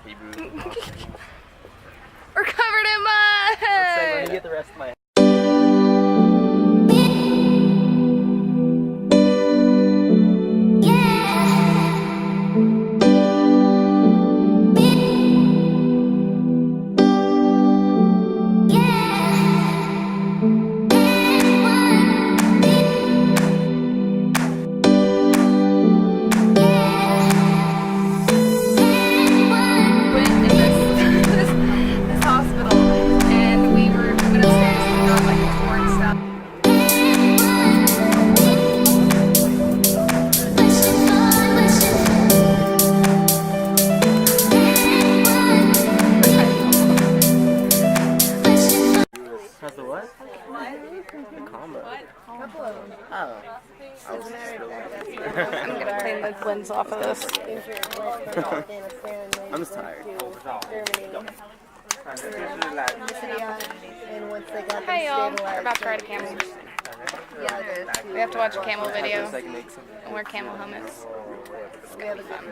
Hebrew. We're covered in mud! Let's say, let me get the rest of my I'm gonna clean the lens off of this. I'm just tired. Hey y'all, we're about to ride a camel. We have to watch a camel video and wear camel helmets. It's gonna be fun.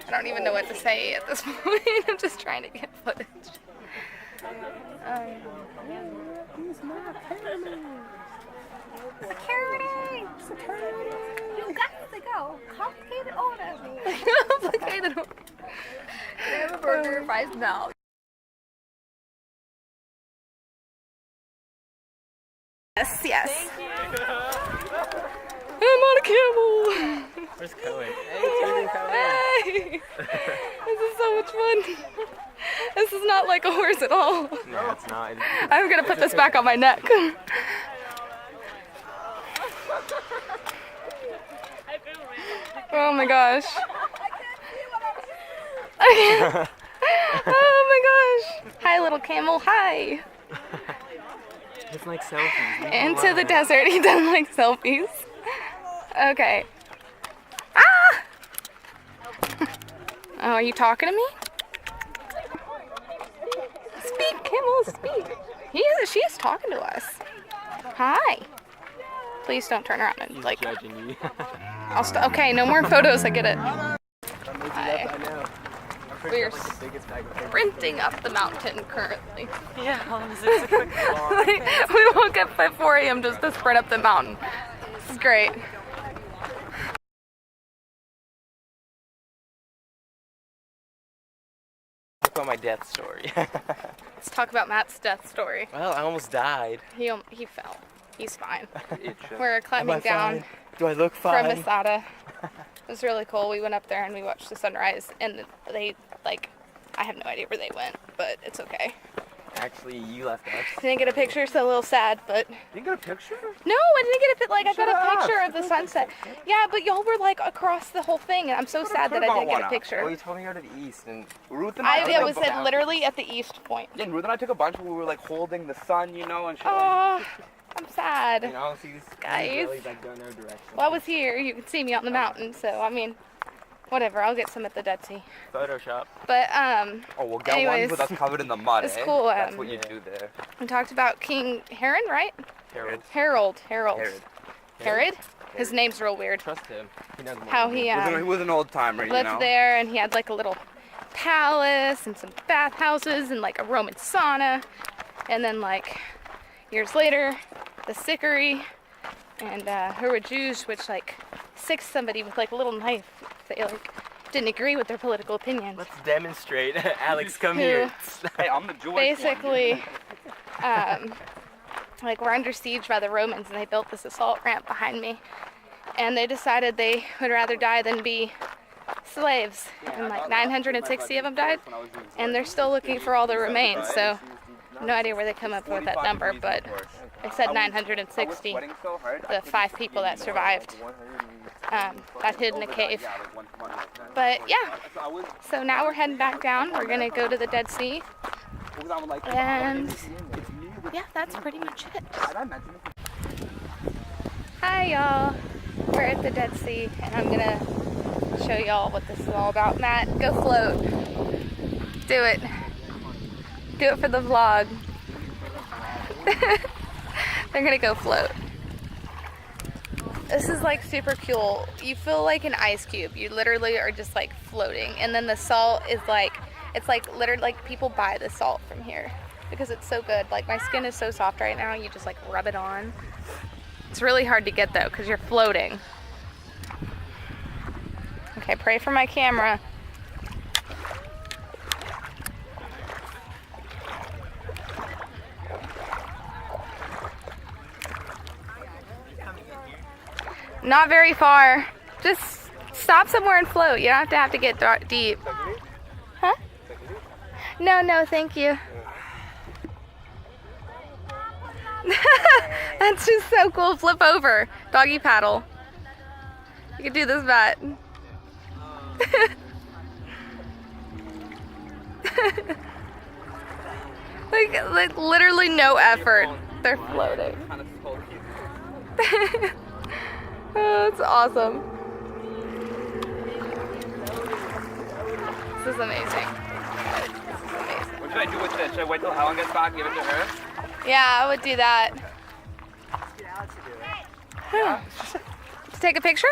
I don't even know what to say at this point. I'm just trying to get footage. Security! Security! You got to go. Complicated order. Complicated order. Can I have a burger, fries, now? Yes, yes. Thank you. I'm on a camel. Where's Cohen? Hey, Hey! This is so much fun. This is not like a horse at all. No, it's not. I'm gonna put this back on my neck. Oh my gosh. Oh my gosh. Hi, little camel. Hi. It's like selfies. Into the desert. He doesn't like selfies. Okay. Ah! Oh, are you talking to me? Speak, camel, speak. She's talking to us. Hi. Please don't turn around and like. Judging you. Okay, no more photos. I get it. Hi. We're sprinting up the mountain currently. Yeah, it's a quick walk. We woke up at 4 a.m. just to sprint up the mountain. This is great. Talk about my death story. Let's talk about Matt's death story. Well, I almost died. He fell. He's fine. We're climbing down Do I look fine? from Masada. It was really cool. We went up there and we watched the sunrise, and they, like, I have no idea where they went, but it's okay. Actually, you left us. Didn't get a picture, so a little sad, but... You get a picture? No, I didn't get a picture. Like, I got a picture of the sunset. Yeah, but y'all were, like, across the whole thing, and I'm so sad that I didn't get a picture. Well, you told me you were to the east, and Ruth and I... It was literally at the east point. Yeah, and Ruth and I took a bunch where we were, like, holding the sun, you know, and shit. Oh, I'm sad. You know, see these Guys. girlies, like, go in their direction. Well, I was here. You could see me on the mountain, so, I mean, whatever. I'll get some at the Dead Sea. Photoshop. But, Oh, we'll get anyways, one with us covered in the mud, it's eh? cool. That's what you do there. We talked about King Heron, right? Harold. Herod? His name's real weird. Trust him. He knows more How than he He was an old timer, you lived know? there, and he had like a little palace and some bathhouses and like a Roman sauna. And then like years later, the Sickery, and who were Jews, which like sicked somebody with like a little knife. They like didn't agree with their political opinions. Let's demonstrate. Alex, come Who here. Hey, I'm the Jewish one. Basically, like we're under siege by the Romans, and they built this assault ramp behind me, and they decided they would rather die than be slaves, and like 960 of them died, and they're still looking for all the remains, so no idea where they come up with that number, but they said 960, the 5 people that survived, got hid in a cave. But yeah, so now we're heading back down. We're gonna go to the Dead Sea, and yeah, that's pretty much it. Hi y'all, we're at the Dead Sea, and I'm gonna show y'all what this is all about. Matt, go float. Do it. Do it for the vlog. They're gonna go float. This is like super cool. You feel like an ice cube. You literally are just like floating. And then the salt is like, it's like literally like people buy the salt from here because it's so good. Like my skin is so soft right now. You just like rub it on. It's really hard to get though because you're floating. Okay, pray for my camera. Not very far. Just stop somewhere and float. You don't have to get deep. Huh? No, no, thank you. That's just so cool. Flip over. Doggy paddle. You can do this, Matt. like literally no effort. They're floating. Oh, it's awesome. This is amazing. What should I do with this? Should I wait till Helen gets back and give it to her? Yeah, I would do that. To take a picture?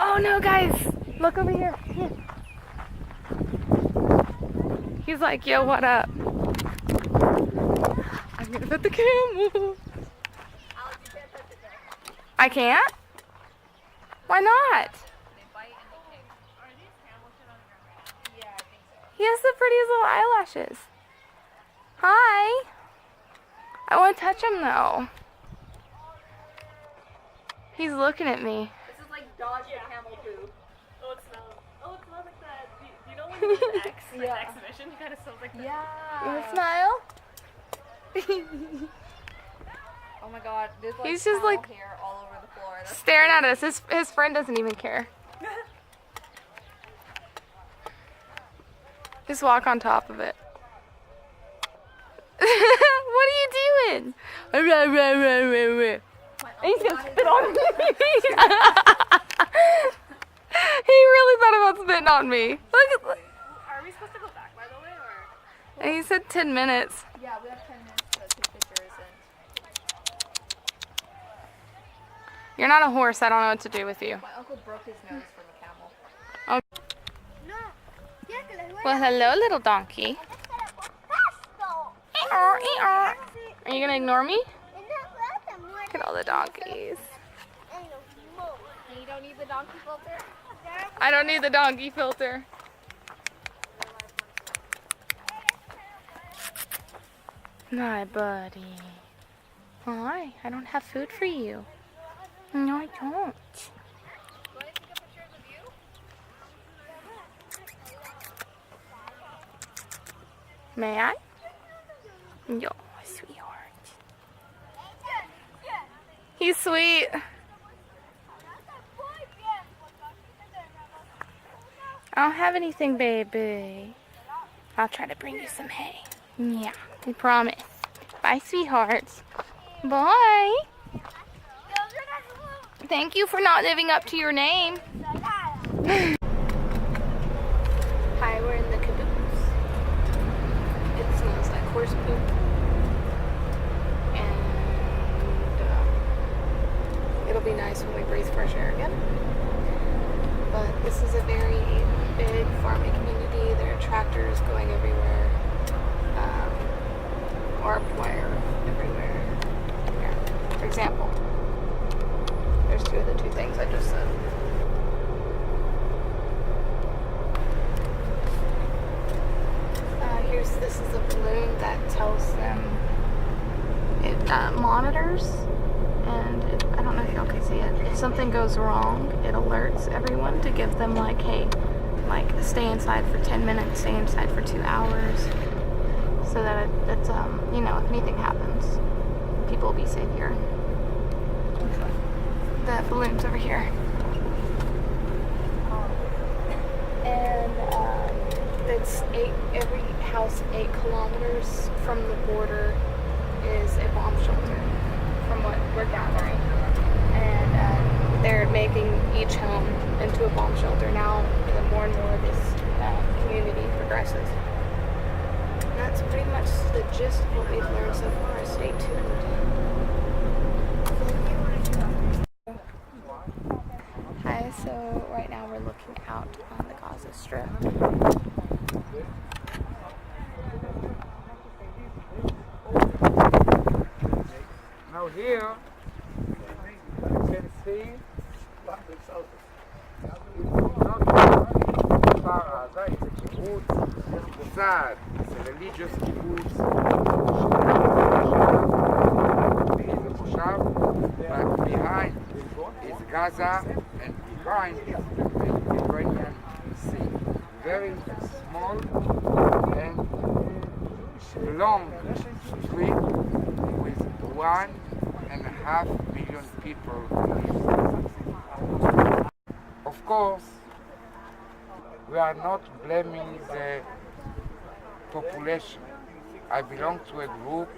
Oh no, guys, look over here. He's like, yo, what up? I'm gonna pet the camel. I can't? Why not? He has the prettiest little eyelashes. Hi. I want to touch him though. He's looking at me. This is like dodge the camel poo. Oh, it smells. Oh, it smells like that. Do you know when you go to X, like the exhibition? It kind of smells like that. You wanna smile? Oh my god, there's like He's just like hair all over the floor. That's staring at us. His friend doesn't even care. Just walk on top of it. What are you doing? He's gonna spit on me. He really thought about spitting on me. Look. Are we supposed to go back, by the way, or? And he said 10 minutes. Yeah, we have 10 minutes to take pictures and... You're not a horse. I don't know what to do with you. My uncle broke his nose from a camel. Oh. Well, hello, little donkey. Are you gonna ignore me? Look at all the donkeys. You don't need the donkey filter? I don't need the donkey filter. My buddy. Hi, I don't have food for you. No, I don't. May I? Yo, sweetheart. He's sweet. I don't have anything, baby. I'll try to bring you some hay. Yeah, I promise. Bye, sweethearts. Bye. Thank you for not living up to your name. Hi, we're in the caboose. It smells like horse poop. And it'll be nice when we breathe fresh air again. But this is a very big farming community. There are tractors going everywhere. Barbed wire everywhere. Yeah. For example, there's two of the two things I just said. This is a balloon that tells them, it monitors, and I don't know if y'all can see it. If something goes wrong, it alerts everyone to give them like, hey, like stay inside for 10 minutes, stay inside for 2 hours, so that it's you know, if anything happens, people will be safe here. The balloon's over here. And that's every house 8 kilometers from the border is a bomb shelter, from what we're gathering. And they're making each home into a bomb shelter now. The more and more this community progresses. And that's pretty much the gist of what we've learned so far. Stay tuned. Hi, so right now we're looking out on the Gaza Strip. Now here, you can see Gaza, it's a kibbutz, Sad, it's a religious kibbutz, but behind is Gaza and behind is the Mediterranean Sea. Very small and long street with 1.5 million people live. Of course, we are not blaming the population. I belong to a group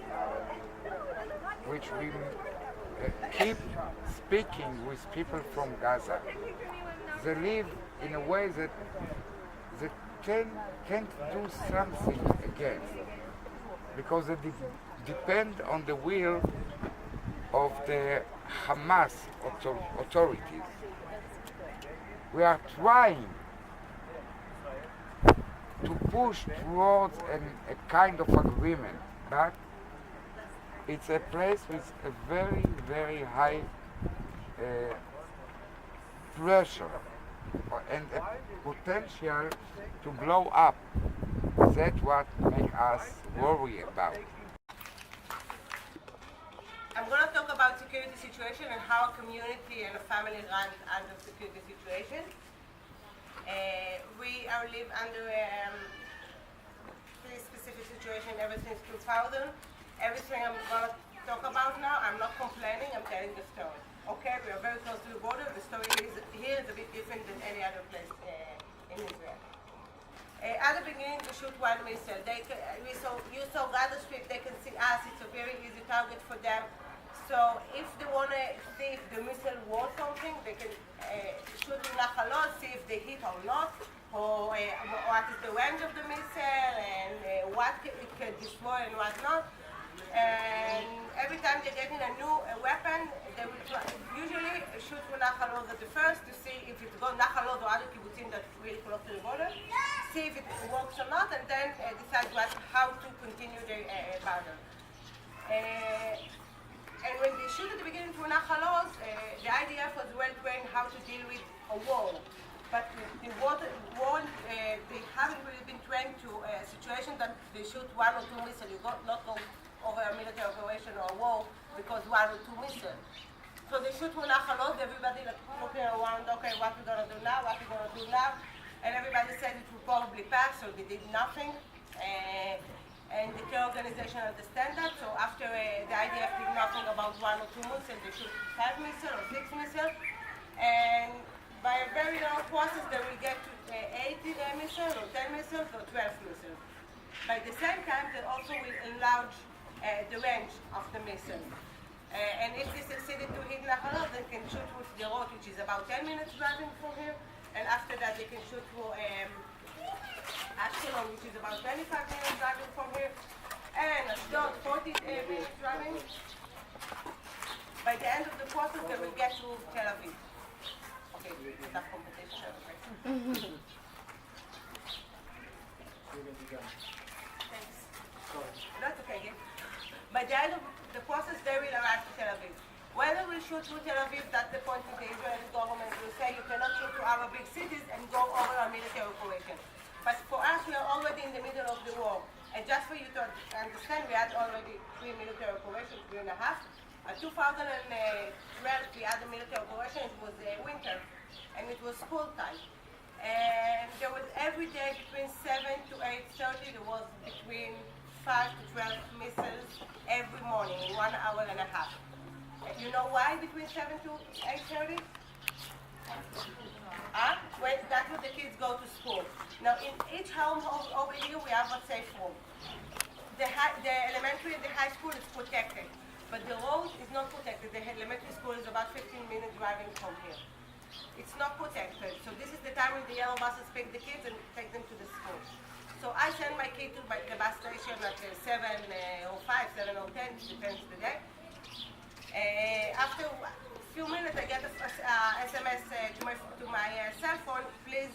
which we keep speaking with people from Gaza. They live in a way that they can't do something again because they depend on the will of the Hamas authorities. We are trying to push towards a kind of agreement, but it's a place with a very, very high pressure and a potential to blow up. That's what makes us worry about. I'm going to talk about security situation and how a community and a family run under security situation. We are live under a pretty specific situation ever since 2000. Everything I'm going to talk about now, I'm not complaining, I'm telling the story. Okay, we are very close to the border. The story here is a bit different than any other place in Israel. At the beginning, we shoot one missile. You saw Gaza Strip, they can see us. It's a very easy target for them. So if they want to see if the missile was something, they can shoot in Nachalot, see if they hit or not, or what is the range of the missile, and what it can destroy and what not. And every time they're getting a new weapon, they will usually shoot for Nachalot at the first to see if it's going Nachalot or other kibbutzim that's really close to the border, see if it works or not, and then decide how to continue the battle. And when they shoot at the beginning for Nachalot, the IDF was well trained how to deal with a wall. But the wall, they haven't really been trained to a situation that they shoot 1 or 2 missiles. You not go over a military operation or a war because 1 or 2 missiles. So they shoot for Nachalot, everybody looking around, okay, what we're going to do now, what we're going to do now. And everybody said it will probably pass, so they did nothing. And the care organization understand that, so after the IDF did nothing about 1 or 2 missiles, they shoot 5 missiles or 6 missiles. And by a very long process, they will get to 80 missiles or 10 missiles or 12 missiles. By the same time, they also will enlarge the range of the missile. And if they succeeded to hit Nachalot, they can shoot with the road, which is about 10 minutes driving from here. And after that, they can shoot for Ashkelon, which is about 25 minutes driving from here. And Ashdod, 40 minutes driving. By the end of the process, they will get to Tel Aviv. Okay, that's competition. Thanks. That's okay. By the end of the process, they will arrive to Tel Aviv. Whether we shoot through Tel Aviv, that's the point that the Israeli government will say you cannot shoot to our big cities and go over a military operation. But for us, we are already in the middle of the war. And just for you to understand, we had already 3 military operations, 3.5. 2012, we had a military operation. It was winter, and it was school time. And there was every day between 7 to 8:30, there was between 5 to 12 missiles every morning, 1.5 hours. You know why between 7 to 8:30? When that's when the kids go to school. Now, in each home over here, we have a safe room. The elementary and the high school is protected, but the road is not protected. The elementary school is about 15-minute driving from here. It's not protected. So this is the time when the yellow buses pick the kids and take them to the school. So I send my kid to the bus station at 7:05, 7:10, depends the day. After a few minutes, I get a SMS to my cell phone. Please,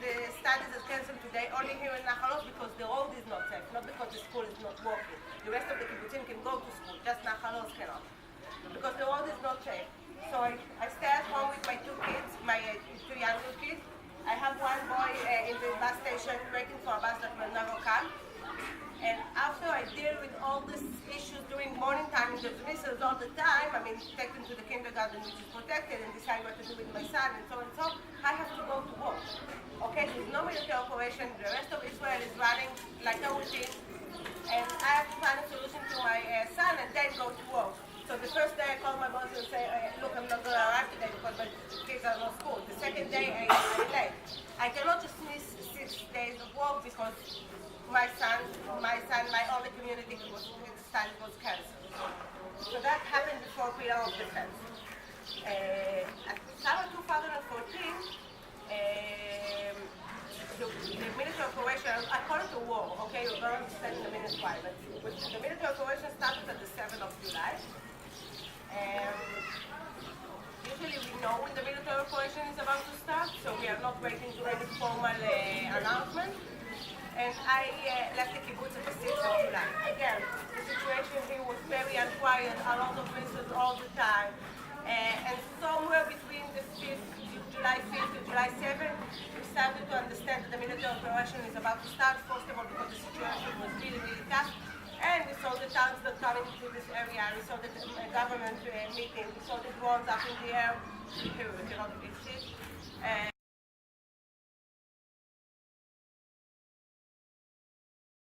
the studies are canceled today only here in Nachalos because the road is not safe, not because the school is not working. The rest of the kibbutzim can go to school, just Nachalos cannot, because the road is not safe. So I stay at home with my two kids, my two younger kids. I have one boy in the bus station waiting for a bus that will never come. And after I deal with all these issues during morning time, the dismissals all the time, take them to the kindergarten which is protected and decide what to do with my son and so, I have to go to work. Okay, there's no military operation, the rest of Israel is running like a routine, and I have to find a solution to my son and then go to work. So the first day I call my boss and say, look, I'm not going to arrive today because my kids are not school. The second day I'm late. I cannot just miss 6 days of work because my only community study was cancelled. So that happened before freedom of defense. At summer 2014, the military operation, I call it a war, okay, you're going to understand in a minute why, but the military operation started on the 7th of July. Usually we know when the military operation is about to start, so we are not waiting to any formal announcement. And I left the kibbutz at the 6th of July. Again, the situation here was very unquiet, a lot of missiles all the time. And somewhere between the July 5th to July 7th, we started to understand that the military operation is about to start, first of all because the situation was really, really tough. And we saw the tanks that coming into this area, we saw the government meeting, we saw the drones up in the air. We cannot